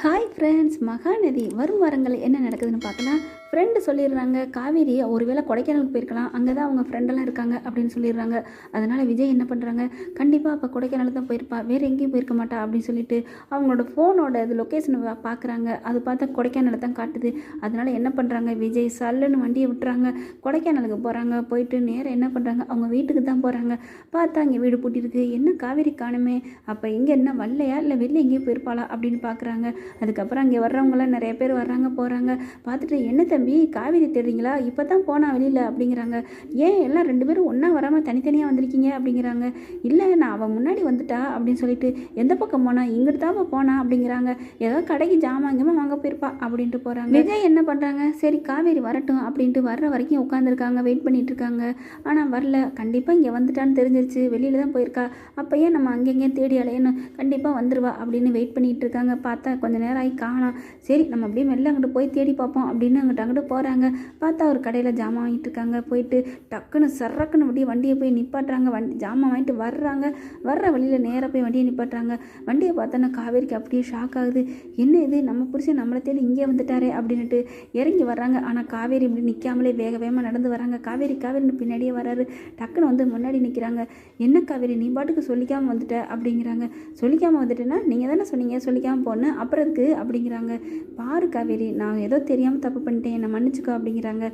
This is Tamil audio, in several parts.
ஹாய் ஃப்ரெண்ட்ஸ், மகாநதி வரும் வாரங்கள் என்ன நடக்குதுன்னு பார்க்கலாம். ஃப்ரெண்டு சொல்லிடுறாங்க, காவேரி ஒருவேளை கொடைக்கானலுக்கு போயிருக்கலாம், அங்கே தான் அவங்க ஃப்ரெண்டெல்லாம் இருக்காங்க அப்படின்னு சொல்லிடுறாங்க. அதனால் விஜய் என்ன பண்ணுறாங்க, கண்டிப்பாக அப்போ கொடைக்கானல் தான் போயிருப்பா, வேறு எங்கேயும் போயிருக்க மாட்டா அப்படின்னு சொல்லிட்டு அவங்களோட ஃபோனோட இது லொக்கேஷனை பார்க்குறாங்க. அது பார்த்தா கொடைக்கானலை தான் காட்டுது. அதனால் என்ன பண்ணுறாங்க, விஜய் சல்லுன்னு வண்டியை விட்டுறாங்க, கொடைக்கானலுக்கு போகிறாங்க. போயிட்டு நேராக என்ன பண்ணுறாங்க, அவங்க வீட்டுக்கு தான் போகிறாங்க. பார்த்தா அங்கே வீடு பூட்டிருக்கு. என்ன காவேரி காணுமே, அப்போ இங்கே என்ன வரலையா, இல்லை வெளில எங்கேயும் போயிருப்பாளா அப்படின்னு பார்க்குறாங்க. அதுக்கப்புறம் அங்கே வர்றவங்களாம் நிறைய பேர் வர்றாங்க போகிறாங்க. பார்த்துட்டு என்ன தம்பி காவேரி தேடுறீங்களா, இப்போ தான் போனா வெளியில் அப்படிங்கிறாங்க. ஏன் எல்லாம் 2 பேரும் ஒன்றா வராமல் தனித்தனியாக வந்திருக்கீங்க அப்படிங்கிறாங்க. இல்லை நான் அவன் முன்னாடி வந்துட்டா அப்படின்னு சொல்லிட்டு, எந்த பக்கம் போனா, இங்கிட்டு தான் போனா அப்படிங்கிறாங்க. ஏதோ கடைக்கு ஜாமாங்கமாக வாங்க போயிருப்பா அப்படின்ட்டு போகிறாங்க. விஜய் என்ன பண்ணுறாங்க, சரி காவேரி வரட்டும் அப்படின்ட்டு வர்ற வரைக்கும் உட்காந்துருக்காங்க, வெயிட் பண்ணிட்டு இருக்காங்க. ஆனால் வரல. கண்டிப்பாக இங்கே வந்துட்டான்னு தெரிஞ்சிருச்சு, வெளியில் தான் போயிருக்கா, அப்போ ஏன் நம்ம அங்கெங்கேயும் தேடி அலையணும், கண்டிப்பாக வந்துடுவா அப்படின்னு வெயிட் பண்ணிகிட்டு இருக்காங்க. பார்த்தா கொஞ்சம் நேரம் ஆகி காணோம். சரி நம்ம அப்படியே மெல்ல அங்கிட்டு போய் தேடி பார்ப்போம் அப்படின்னு அங்கிட்டு போகிறாங்க. பார்த்தா ஒரு கடையில் ஜாமான் வாங்கிட்டு இருக்காங்க. போயிட்டு டக்குன்னு சர்றக்குன்னு அப்படியே வண்டியை போய் நிப்பாட்டுறாங்க. ஜாமான் வாங்கிட்டு வர்றாங்க. வர்ற வழியில் நேராக போய் வண்டியை நிப்பாட்டுறாங்க. வண்டியை பார்த்தோன்னா காவேரிக்கு அப்படியே ஷாக் ஆகுது. என்ன இது, நம்ம புருஷன் நம்மளை தேடி இங்கே வந்துட்டாரே அப்படின்ட்டு இறங்கி வர்றாங்க. ஆனால் காவேரி இப்படி நிற்காமலே வேக வேகமாக நடந்து வராங்க. காவேரின்னு பின்னாடியே வராரு. டக்குன்னு வந்து முன்னாடி நிற்கிறாங்க. என்ன காவேரி நீ பாட்டுக்கு சொல்லிக்காமல் வந்துட்ட அப்படிங்கிறாங்க. சொல்லிக்காமல் வந்துட்டேன்னா நீங்கள் தானே சொன்னீங்க சொல்லிக்காமல் போன்னு, அப்புறம் இருக்கு அப்படிங்கிறாங்க. பாரு காவேரி, நான் ஏதோ தெரியாமல் தப்பு பண்ணிட்டேன், என்னை மன்னிச்சுக்கோ அப்படிங்கிறாங்க.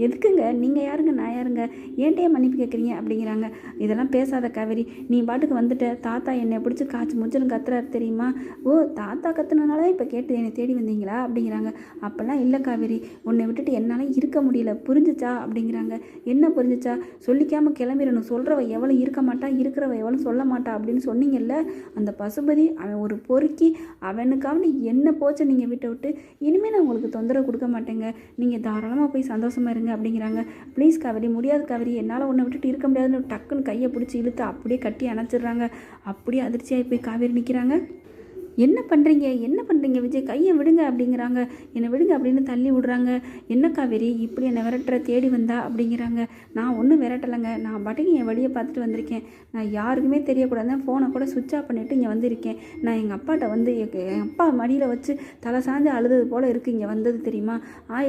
எதுக்குங்க, நீங்கள் யாருங்க நான் யாருங்க, ஏன்ட்டையே மன்னிப்பு கேட்குறீங்க அப்படிங்கிறாங்க. இதெல்லாம் பேசாத காவேரி, நீ பாட்டுக்கு வந்துட்ட, தாத்தா என்னை பிடிச்சி காய்ச்சி முச்சுன்னு கத்துறாரு தெரியுமா. ஓ தாத்தா கத்துனனால தான் இப்போ கேட்டு என்னை தேடி வந்தீங்களா அப்படிங்கிறாங்க. அப்போல்லாம் இல்லை காவேரி, உன்னை விட்டுட்டு என்னால் இருக்க முடியல, புரிஞ்சிச்சா அப்படிங்கிறாங்க. என்ன புரிஞ்சிச்சா, சொல்லிக்காமல் கிளம்பிடணும், சொல்கிறவ எவ்வளோ இருக்க மாட்டா, இருக்கிறவ எவ்வளோ சொல்ல மாட்டா அப்படின்னு சொன்னீங்கல்ல, அந்த பசுபதி அவன் ஒரு பொறுக்கி, அவனுக்காக என்ன போச்சு நீங்கள் விட்டு விட்டு, இனிமேல் நான் உங்களுக்கு தொந்தரவு கொடுக்க மாட்டேங்க, நீங்கள் தாராளமாக போய் சந்தோஷமாக இருங்க அப்படிங்கிறாங்க. ப்ளீஸ் காவேரி, முடியாது காவேரி, என்னால் உன்னை விட்டுட்டு இருக்க முடியாதுன்னு டக்குன்னு கையை பிடிச்சி இழுத்து அப்படியே கட்டி அணைச்சிடுறாங்க. அப்படியே அதிர்ச்சியாகி போய் காவேரி நிற்கிறாங்க. என்ன பண்ணுறீங்க விஜய், கையை விடுங்க அப்படிங்கிறாங்க. என்னை விடுங்க அப்படின்னு தள்ளி விடுறாங்க. என்ன காவேரி இப்படி என்னை விரட்டுற தேடி வந்தா அப்படிங்கிறாங்க. நான் ஒன்றும் விரட்டலைங்க, நான் பாட்டுக்கு என் வழியை பார்த்துட்டு வந்திருக்கேன், நான் யாருக்குமே தெரியக்கூடாது, ஃபோனை கூட சுவிட்ச் ஆஃப் பண்ணிவிட்டு இங்கே வந்திருக்கேன். நான் எங்கள் அப்பாட்ட வந்து என் அப்பா மடியில் வச்சு தலை சாஞ்சு அழுதது போல் இருக்குது இங்கே வந்தது தெரியுமா,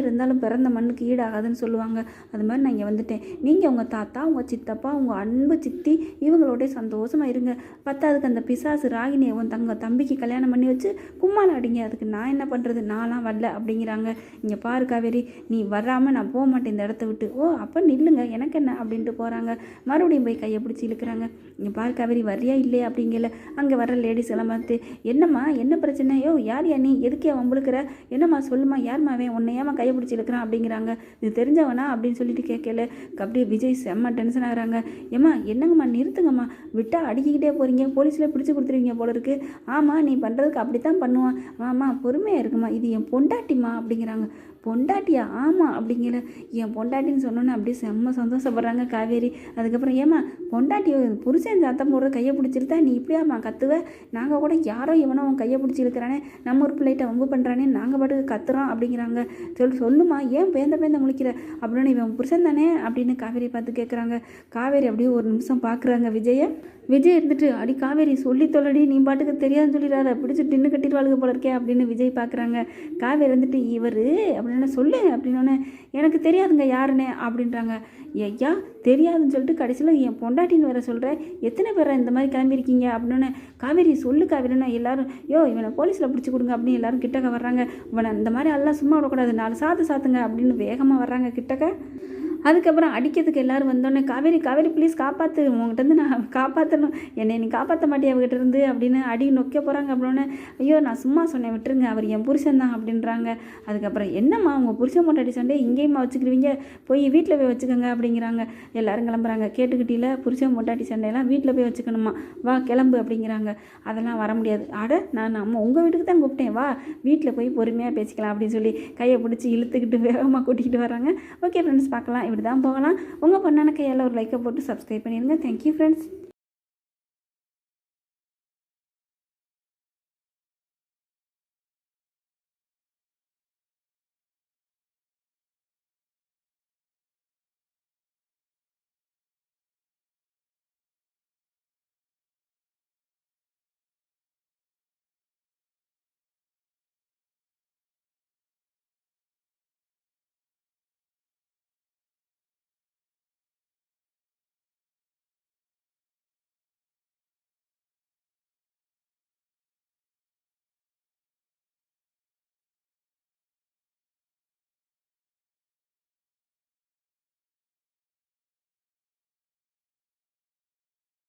இருந்தாலும் பிறந்த மண்ணுக்கு ஈடாகாதுன்னு சொல்லுவாங்க, அது மாதிரி நான் இங்கே வந்துட்டேன். நீங்கள் உங்கள் தாத்தா, உங்கள் சித்தப்பா, உங்கள் அன்பு சித்தி இவங்களோட சந்தோஷமாக இருங்க. பத்தாதுக்கு அந்த பிசாசு ராகினியை உன் தம்பிக்கு கல்யாணம் பண்ணி வச்சு கும்மால் அடிங்க, அதுக்கு நான் என்ன பண்ணுறது, நான்லாம் வரல அப்படிங்கிறாங்க. இங்கே பாரு காவேரி, நீ வராமல் நான் போக மாட்டேன் இந்த இடத்த விட்டு. ஓ அப்போ நில்லுங்க, எனக்கு என்ன அப்படின்ட்டு போகிறாங்க. மறுபடியும் போய் கையை பிடிச்சி இழுக்கிறாங்க. இங்கே பாரு காவேரி, வரியா இல்லையா அப்படிங்கல. அங்கே வர்ற லேடிஸ் எல்லாம் பார்த்து, என்னம்மா என்ன பிரச்சனை, யோ யார் நீ, எதுக்கே வம்புழுக்கிற, என்னம்மா சொல்லுமா, யார்மாவே உன்னை ஏமா கையை பிடிச்சி இழுக்கிறான் அப்படிங்கிறாங்க. இது தெரிஞ்சவனா அப்படின்னு சொல்லிட்டு கேட்கல. அப்படியே விஜய் செம்ம டென்ஷன் ஆகிறாங்க. ஏம்மா என்னங்கம்மா நிறுத்துங்கம்மா, விட்டால் அடிக்கிக்கிட்டே போகிறீங்க, போலீஸில் பிடிச்சி கொடுத்துருவீங்க போல இருக்கு. ஆமாம் நீ பண்ணுறதுக்கு அப்படி தான் பண்ணுவான், ஆமா பொறுமையாக இருக்குமா, இது என் பொண்டாட்டிமா அப்படிங்கிறாங்க. பொண்டாட்டியா, ஆமாம் அப்படிங்கிற. என் பொண்டாட்டின்னு சொன்னோன்னே அப்படியே செம்ம சந்தோஷப்படுறாங்க காவேரி. அதுக்கப்புறம் ஏமா பொண்டாட்டி புருஷன் சத்தம் போடுற கையை பிடிச்சிருந்தா நீ இப்படியாம்மா கத்துவ, நாங்கள் கூட யாரோ இவனோ அவன் கையை பிடிச்சி இருக்கிறானே, நம்ம ஒரு பிள்ளைகிட்ட வம்பு பண்ணுறானே, நாங்கள் பாட்டுக்கு கத்துறோம் அப்படிங்கிறாங்க. சொல்லுமா ஏன் பேந்த முழிக்கிற அப்படின்னு, இவன் புருஷன் தானே அப்படின்னு காவேரி பார்த்து கேட்குறாங்க. காவேரி அப்படியே ஒரு நிமிஷம் பார்க்குறாங்க விஜய் இருந்துட்டு, அடி காவேரி சொல்லி தொல்லடி, நீ பாட்டுக்கு தெரியாதுன்னு சொல்லிடாத, பிடிச்சி டின்னு கட்டிடுவாளுக போல இருக்கே அப்படின்னு விஜய் பார்க்குறாங்க. காவேரி இருந்துட்டு, இவர் அப்படின்னு சொல்லு அப்படின்னோடனே, எனக்கு தெரியாதுங்க யாருன்னு அப்படின்றாங்க. ஐயா தெரியாதுன்னு சொல்லிட்டு கடைசியில் என் பொண்டாட்டின்னு வேற சொல்கிறேன், எத்தனை பேரை இந்த மாதிரி கிளம்பியிருக்கீங்க அப்படின்னோடனே, காவேரி சொல்லு காவேரின்னா எல்லாரும், யோ இவனை போலீஸில் பிடிச்சி கொடுங்க அப்படின்னு எல்லாரும் கிட்டக்க வர்றாங்க. இவனை இந்த மாதிரி எல்லாம் சும்மா விடக்கூடாது, 4 சாத்துங்க அப்படின்னு வேகமாக வர்றாங்க கிட்டக்க. அதுக்கப்புறம் அடிக்கிறதுக்கு எல்லோரும் வந்தோடனே, காவேரி ப்ளீஸ் காப்பாற்று, உங்கள்கிட்ட நான் காப்பாற்றணும், என்னை நீ காப்பாற்ற மாட்டே அவகிட்ட இருந்து அப்படின்னு அடி நொக்க போகிறாங்க. அப்படின்னே, ஐயோ நான் சும்மா சொன்னேன் விட்டுருங்க, அவர் என் புருஷன் தான் அப்படின்றாங்க. அதுக்கப்புறம் என்னம்மா உங்கள் புருஷன் பொண்டாட்டி சண்டே இங்கேயுமா வச்சுக்கிருவீங்க, போய் வீட்டில் போய் வச்சுக்கோங்க அப்படிங்கிறாங்க. எல்லோரும் கிளம்புறாங்க. கேட்டுக்கிட்டியில் புருஷன் பொண்டாட்டி சண்டையெல்லாம் வீட்டில் போய் வச்சுக்கணுமா, வா கிளம்பு அப்படிங்கிறாங்க. அதெல்லாம் வர முடியாது, நான் அம்மா உங்கள் வீட்டுக்கு தான் கூப்பிட்டேன், வா வீட்டில் போய் பொறுமையாக பேசிக்கலாம் அப்படின்னு சொல்லி கையை பிடிச்சி இழுத்துக்கிட்டு வேகமாக கூட்டிகிட்டு வராங்க. ஓகே ஃப்ரெண்ட்ஸ், பார்க்கலாம், இப்படி தான் போகலாம். உங்கள் பொண்ணான கையால் ஒரு லைக்கை போட்டு சப்ஸ்கிரைப் பண்ணிடுங்க. Thank you friends.